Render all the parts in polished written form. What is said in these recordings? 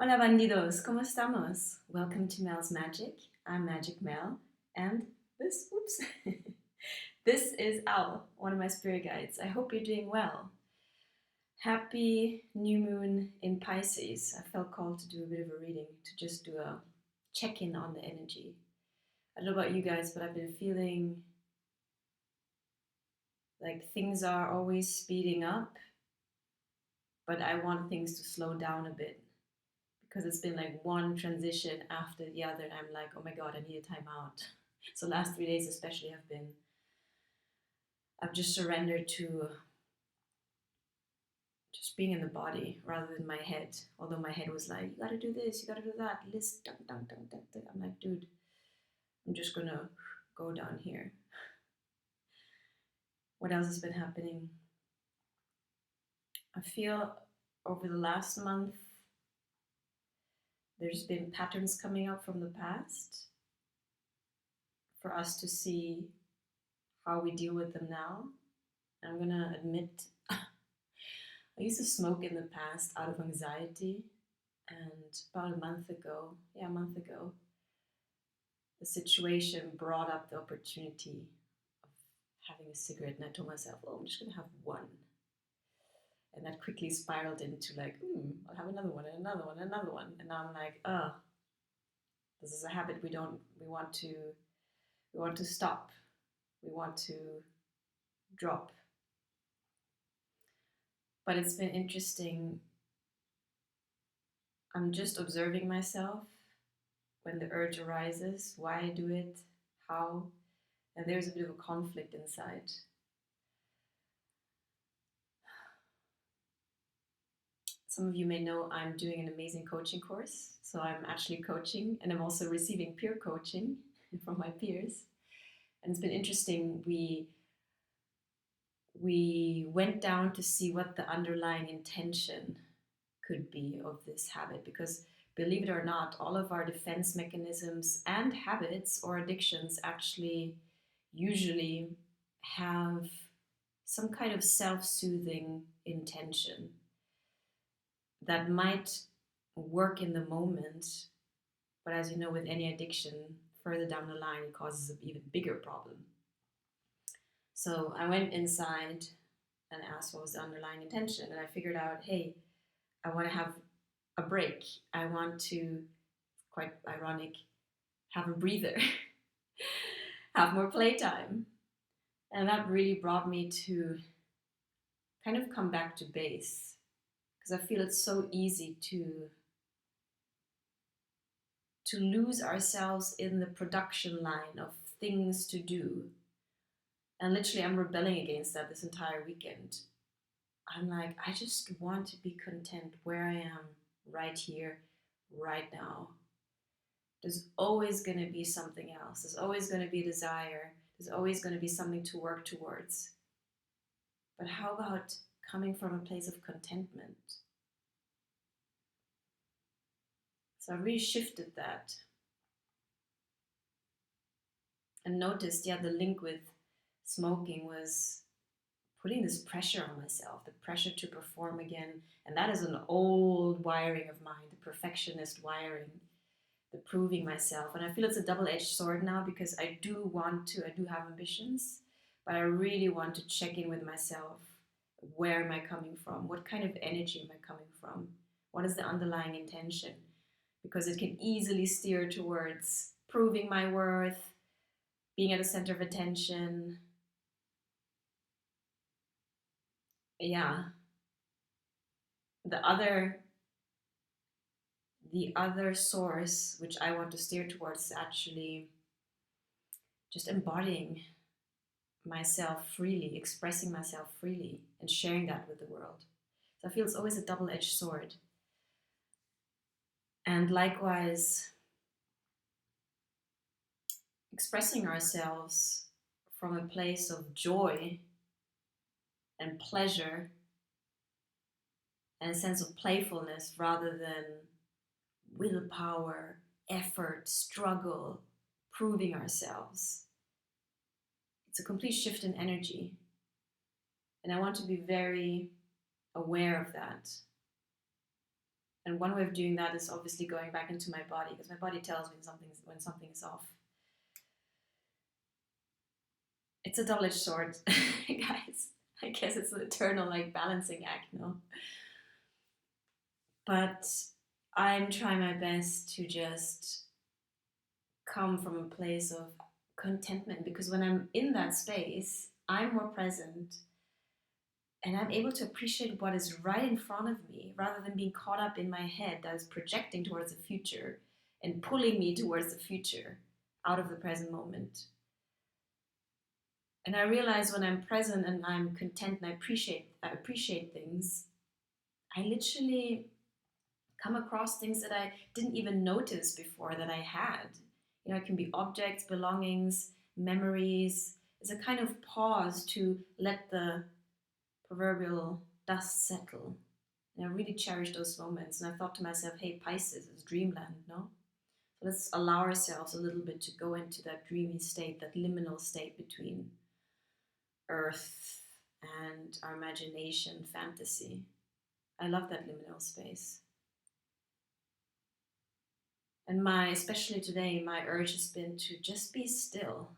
Hola bandidos, ¿cómo estamos? Welcome to Mel's Magic. I'm Magic Mel, and oops, this is Al, one of my spirit guides. I hope you're doing well. Happy new moon in Pisces. I felt called to do a bit of a reading, to just do a check-in on the energy. I don't know about you guys, but I've been feeling like things are always speeding up, but I want things to slow down a bit because it's been like one transition after the other, and I'm like, oh my god, I need a time out. So last 3 days especially have been, I've just surrendered to just being in the body rather than my head. Although my head was like, you gotta do this, you gotta do that, list, dun, dun, dun, dun, dun. I'm like, dude, I'm just gonna go down here. What else has been happening? I feel over the last month there's been patterns coming up from the past for us to see how we deal with them now. I'm gonna admit, I used to smoke in the past out of anxiety, and about a month ago, the situation brought up the opportunity of having a cigarette, and I told myself, oh, I'm just gonna have one. And that quickly spiraled into like, I'll have another one and another one and another one. And now I'm like, this is a habit we want to stop. We want to drop. But it's been interesting. I'm just observing myself when the urge arises, why I do it, how, and there's a bit of a conflict inside. Some of you may know I'm doing an amazing coaching course. So I'm actually coaching, and I'm also receiving peer coaching from my peers. And it's been interesting. We went down to see what the underlying intention could be of this habit, because believe it or not, all of our defense mechanisms and habits or addictions actually usually have some kind of self-soothing intention that might work in the moment, but as you know, with any addiction, further down the line, it causes an even bigger problem. So I went inside and asked what was the underlying intention, and I figured out, hey, I want to have a break. I want to, quite ironic, have a breather, have more playtime. And that really brought me to kind of come back to base, because I feel it's so easy to lose ourselves in the production line of things to do. And literally, I'm rebelling against that this entire weekend. I'm like, I just want to be content where I am right here, right now. There's always going to be something else. There's always going to be desire. There's always going to be something to work towards. But how about coming from a place of contentment? So I really shifted that and noticed, the link with smoking was putting this pressure on myself, the pressure to perform again. And that is an old wiring of mine, the perfectionist wiring, the proving myself. And I feel it's a double-edged sword now, because I do have ambitions, but I really want to check in with myself. Where am I coming from? What kind of energy am I coming from? What is the underlying intention? Because it can easily steer towards proving my worth, being at the center of attention. Yeah. The other source which I want to steer towards is actually just embodying myself freely, expressing myself freely, and sharing that with the world. So I feel it's always a double-edged sword. And likewise, expressing ourselves from a place of joy and pleasure and a sense of playfulness rather than willpower, effort, struggle, proving ourselves. It's a complete shift in energy. And I want to be very aware of that. And one way of doing that is obviously going back into my body, because my body tells me when something is off. It's a double-edged sword, guys. I guess it's an eternal like balancing act, no? But I'm trying my best to just come from a place of contentment, because when I'm in that space, I'm more present and I'm able to appreciate what is right in front of me rather than being caught up in my head that is projecting towards the future and pulling me towards the future out of the present moment. And I realize when I'm present and I'm content and I appreciate things, I literally come across things that I didn't even notice before that I had. You know, it can be objects, belongings, memories. It's a kind of pause to let the proverbial dust settle. And I really cherish those moments. And I thought to myself, hey, Pisces is dreamland, no? So let's allow ourselves a little bit to go into that dreamy state, that liminal state between earth and our imagination, fantasy. I love that liminal space. And especially today, my urge has been to just be still,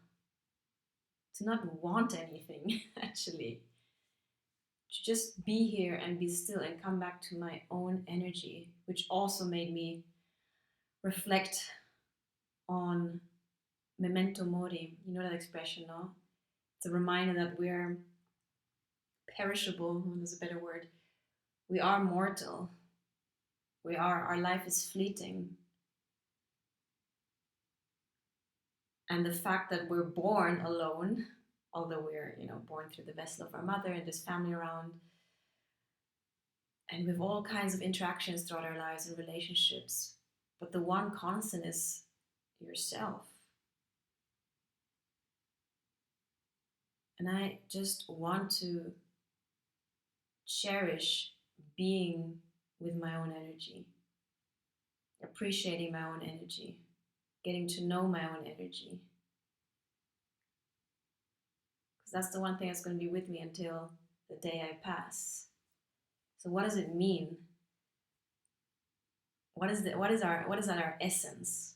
to not want anything, actually. To just be here and be still and come back to my own energy, which also made me reflect on memento mori. You know that expression, no? It's a reminder that we're perishable, there's a better word. We are mortal. Our life is fleeting. And the fact that we're born alone, although we're, born through the vessel of our mother and this family around, and with all kinds of interactions throughout our lives and relationships, but the one constant is yourself. And I just want to cherish being with my own energy, appreciating my own energy, getting to know my own energy. Because that's the one thing that's going to be with me until the day I pass. So what does it mean? What is our essence?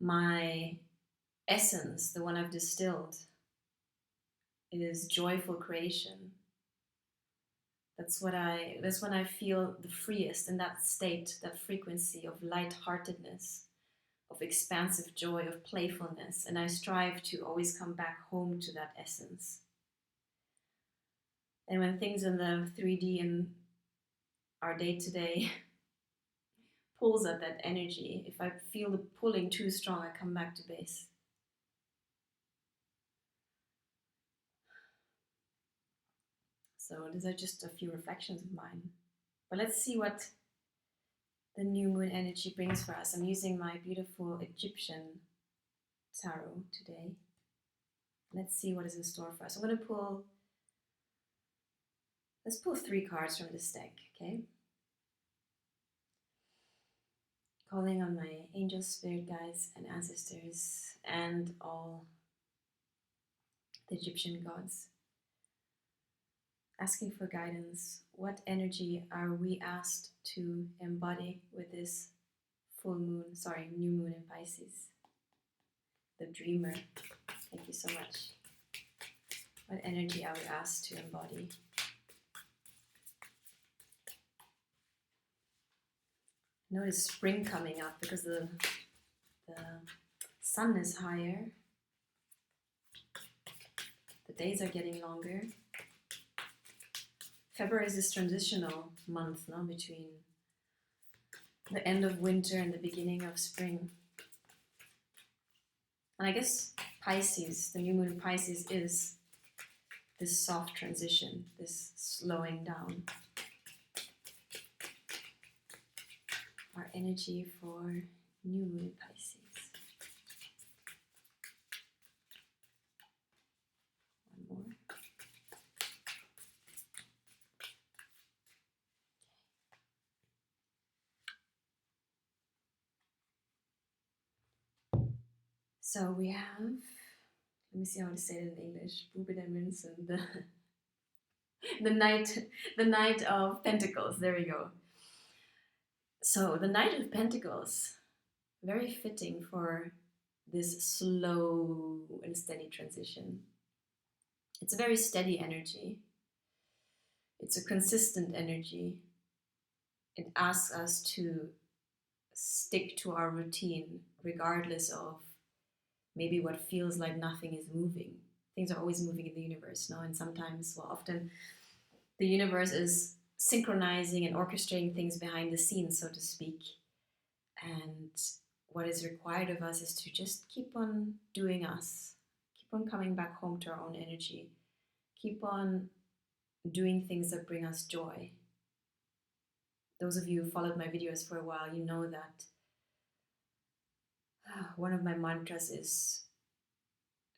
My essence, the one I've distilled, is joyful creation. That's when I feel the freest, in that state, that frequency of lightheartedness, of expansive joy, of playfulness, and I strive to always come back home to that essence. And when things in the 3D and our day-to-day pulls at that energy, if I feel the pulling too strong, I come back to base. So these are just a few reflections of mine. But let's see what the new moon energy brings for us. I'm using my beautiful Egyptian tarot today. Let's see what is in store for us. I'm going to let's pull 3 cards from this deck, okay? Calling on my angels, spirit guides, and ancestors, and all the Egyptian gods. Asking for guidance. What energy are we asked to embody with this new moon in Pisces? The dreamer. Thank you so much. What energy are we asked to embody? Notice spring coming up because the sun is higher. The days are getting longer. February is this transitional month, no, between the end of winter and the beginning of spring. And I guess Pisces, the new moon in Pisces, is this soft transition, this slowing down. Our energy for new moon in Pisces. One more. So we have, let me see how to say it in English. Bube der Münzen, the knight, the Knight of Pentacles. There we go. So the Knight of Pentacles, very fitting for this slow and steady transition. It's a very steady energy. It's a consistent energy. It asks us to stick to our routine regardless of maybe what feels like nothing is moving. Things are always moving in the universe, no? And sometimes, well, often the universe is synchronizing and orchestrating things behind the scenes, so to speak. And what is required of us is to just keep on doing us, keep on coming back home to our own energy, keep on doing things that bring us joy. Those of you who followed my videos for a while, you know that one of my mantras is,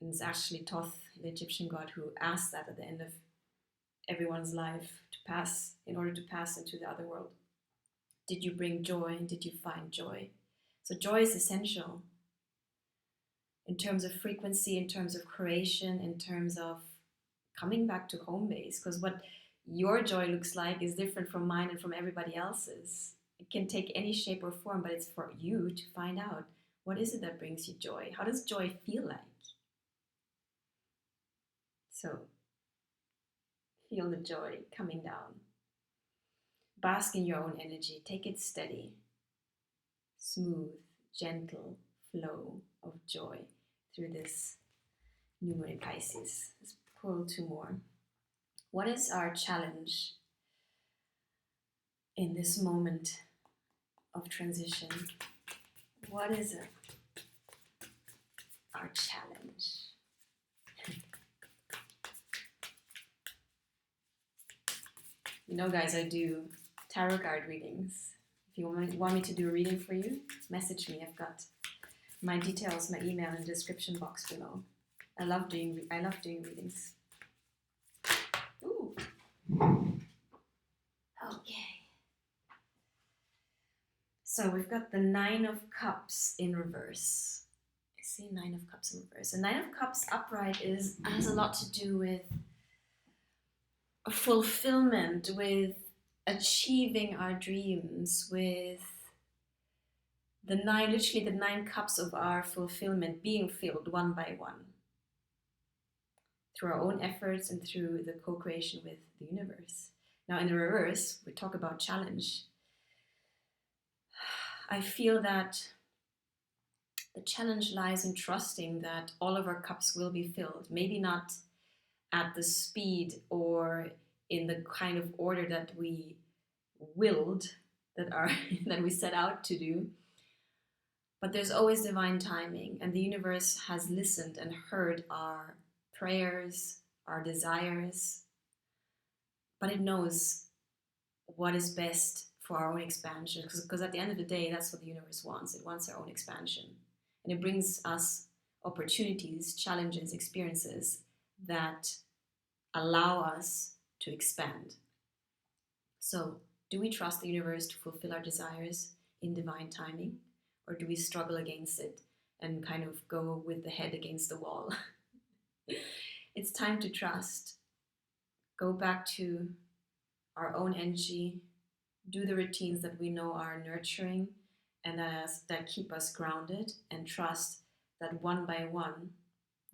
and it's actually Thoth, the Egyptian god, who asked that at the end of everyone's life to pass, in order to pass into the other world. Did you bring joy? Did you find joy? So joy is essential in terms of frequency, in terms of creation, in terms of coming back to home base. Because what your joy looks like is different from mine and from everybody else's. It can take any shape or form, but it's for you to find out, what is it that brings you joy? How does joy feel like? So feel the joy coming down. Bask in your own energy. Take it steady. Smooth, gentle flow of joy through this new moon in Pisces. Let's pull two more. What is our challenge in this moment of transition? What is our challenge? You know, guys, I do tarot card readings. If you want me to do a reading for you, message me. I've got my details, my email in the description box below. I love doing readings. Ooh. Okay. So we've got the Nine of Cups in reverse. I see Nine of Cups in reverse. The Nine of Cups upright has a lot to do with a fulfillment, with achieving our dreams, with literally the 9 cups of our fulfillment being filled one by one through our own efforts and through the co-creation with the universe. Now in the reverse, we talk about challenge. I feel that the challenge lies in trusting that all of our cups will be filled. Maybe not at the speed or in the kind of order that we willed, that we set out to do. But there's always divine timing, and the universe has listened and heard our prayers, our desires, but it knows what is best for our own expansion, because at the end of the day, that's what the universe wants. It wants our own expansion, and it brings us opportunities, challenges, experiences that allow us to expand. So, do we trust the universe to fulfill our desires in divine timing? Or do we struggle against it and kind of go with the head against the wall? It's time to trust. Go back to our own energy. Do the routines that we know are nurturing and that keep us grounded, and trust that one by one,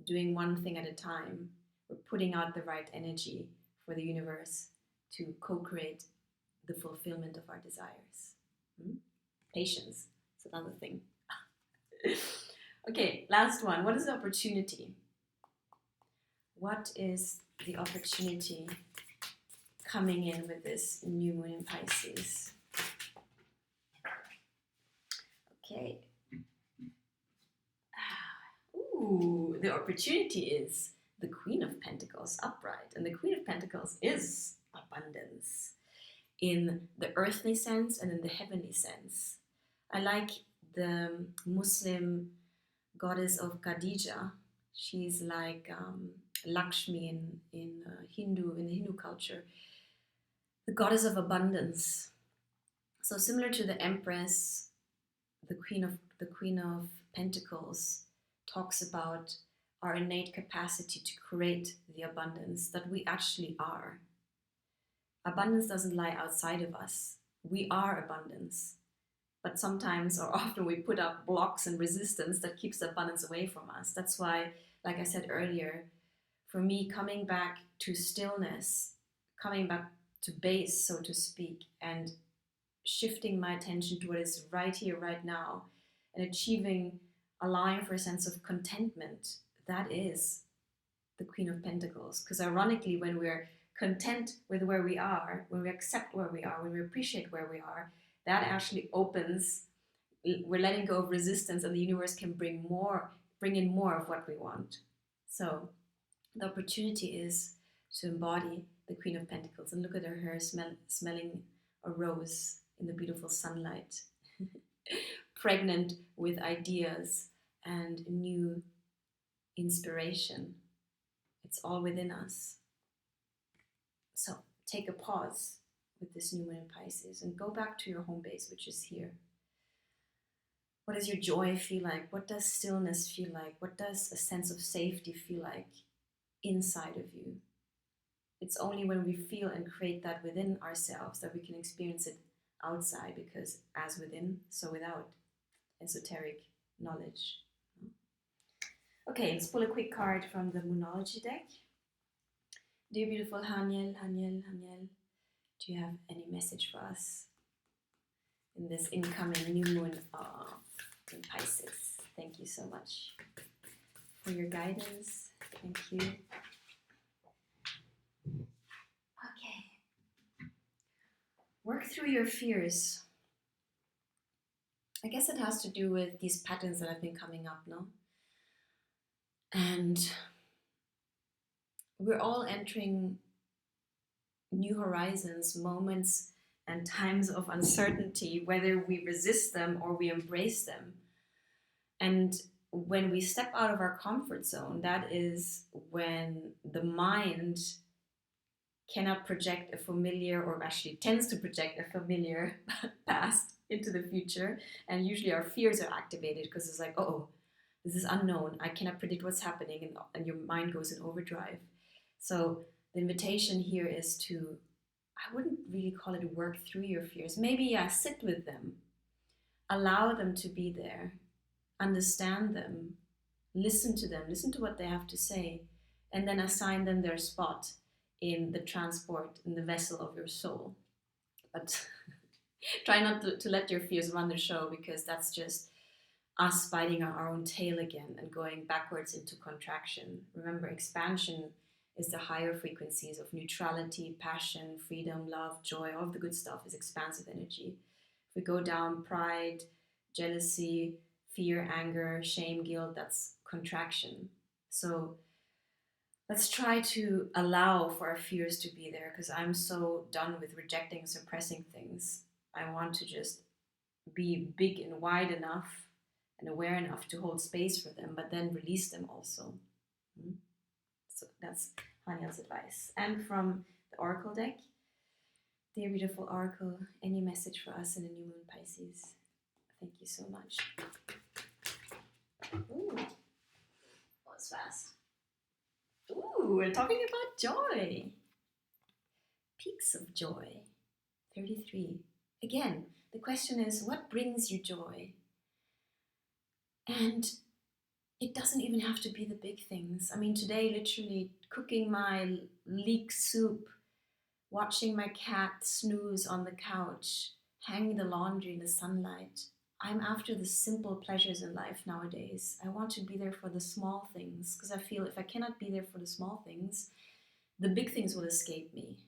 doing one thing at a time, we're putting out the right energy for the universe to co-create the fulfillment of our desires. Patience. Another thing. Okay, last one. What is the opportunity? What is the opportunity coming in with this new moon in Pisces? Okay. Ooh, the opportunity is the Queen of Pentacles upright. And the Queen of Pentacles is abundance in the earthly sense and in the heavenly sense. I like the Muslim goddess of Khadija. She's like Lakshmi in the Hindu culture, the goddess of abundance. So similar to the Empress, the Queen of Pentacles talks about our innate capacity to create the abundance that we actually are. Abundance doesn't lie outside of us. We are abundance. But sometimes or often we put up blocks and resistance that keeps the abundance away from us. That's why, like I said earlier, for me, coming back to stillness, coming back to base, so to speak, and shifting my attention to what is right here, right now, and achieving, allowing for a sense of contentment, that is the Queen of Pentacles. Because ironically, when we're content with where we are, when we accept where we are, when we appreciate where we are, that actually opens, we're letting go of resistance, and the universe can bring in more of what we want. So the opportunity is to embody the Queen of Pentacles and look at her hair smelling a rose in the beautiful sunlight, pregnant with ideas and new inspiration. It's all within us. So take a pause with this new moon in Pisces and go back to your home base, which is here. What does your joy feel like? What does stillness feel like? What does a sense of safety feel like inside of you? It's only when we feel and create that within ourselves that we can experience it outside, because as within, so without. Esoteric knowledge. Okay, let's pull a quick card from the Moonology deck. Dear beautiful Haniel, do you have any message for us in this incoming new moon in Pisces? Thank you so much for your guidance. Thank you. Okay. Work through your fears. I guess it has to do with these patterns that have been coming up, no? And we're all entering new horizons, moments and times of uncertainty, whether we resist them or we embrace them. And when we step out of our comfort zone, that is when the mind cannot project a familiar, or actually tends to project a familiar past into the future. And usually our fears are activated because it's like, oh, this is unknown. I cannot predict what's happening. And your mind goes in overdrive. So the invitation here is to, I wouldn't really call it work through your fears. Maybe, yeah, sit with them. Allow them to be there. Understand them. Listen to them. Listen to what they have to say. And then assign them their spot in the transport, in the vessel of your soul. But try not to let your fears run the show, because that's just us biting our own tail again and going backwards into contraction. Remember, expansion is the higher frequencies of neutrality, passion, freedom, love, joy. All of the good stuff is expansive energy. If we go down pride, jealousy, fear, anger, shame, guilt, that's contraction. So let's try to allow for our fears to be there, because I'm so done with rejecting and suppressing things. I want to just be big and wide enough and aware enough to hold space for them, but then release them also. So that's Haniel's advice. And from the Oracle deck, dear beautiful Oracle, any message for us in a new moon Pisces? Thank you so much. Ooh, that was fast. Ooh, we're talking about joy. Peaks of joy. 33. Again, the question is, what brings you joy? And it doesn't even have to be the big things. I mean, today, literally cooking my leek soup, watching my cat snooze on the couch, hanging the laundry in the sunlight. I'm after the simple pleasures in life nowadays. I want to be there for the small things, because I feel if I cannot be there for the small things, the big things will escape me.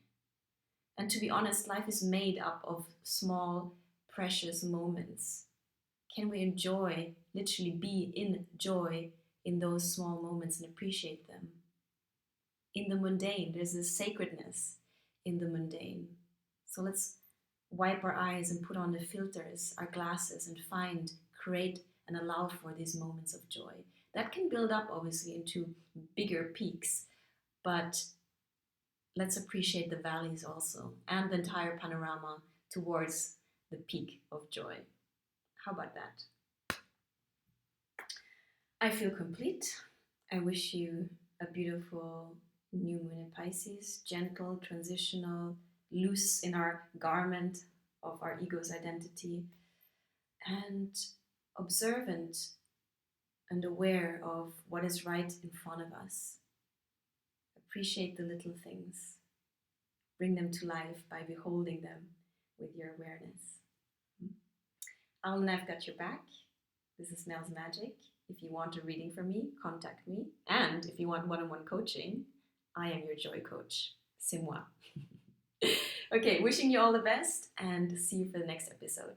And to be honest, life is made up of small, precious moments. Can we enjoy, literally be in joy in those small moments and appreciate them? In the mundane, there's a sacredness in the mundane. So let's wipe our eyes and put on the filters, our glasses, and find, create, and allow for these moments of joy. That can build up, obviously, into bigger peaks, but let's appreciate the valleys also, and the entire panorama towards the peak of joy. How about that? I feel complete. I wish you a beautiful new moon in Pisces, gentle, transitional, loose in our garment of our ego's identity, and observant and aware of what is right in front of us. Appreciate the little things. Bring them to life by beholding them with your awareness. And I've got your back. This is Mel's Magic. If you want a reading from me, contact me. And if you want one-on-one coaching, I am your joy coach. C'est moi. Okay, wishing you all the best and see you for the next episode.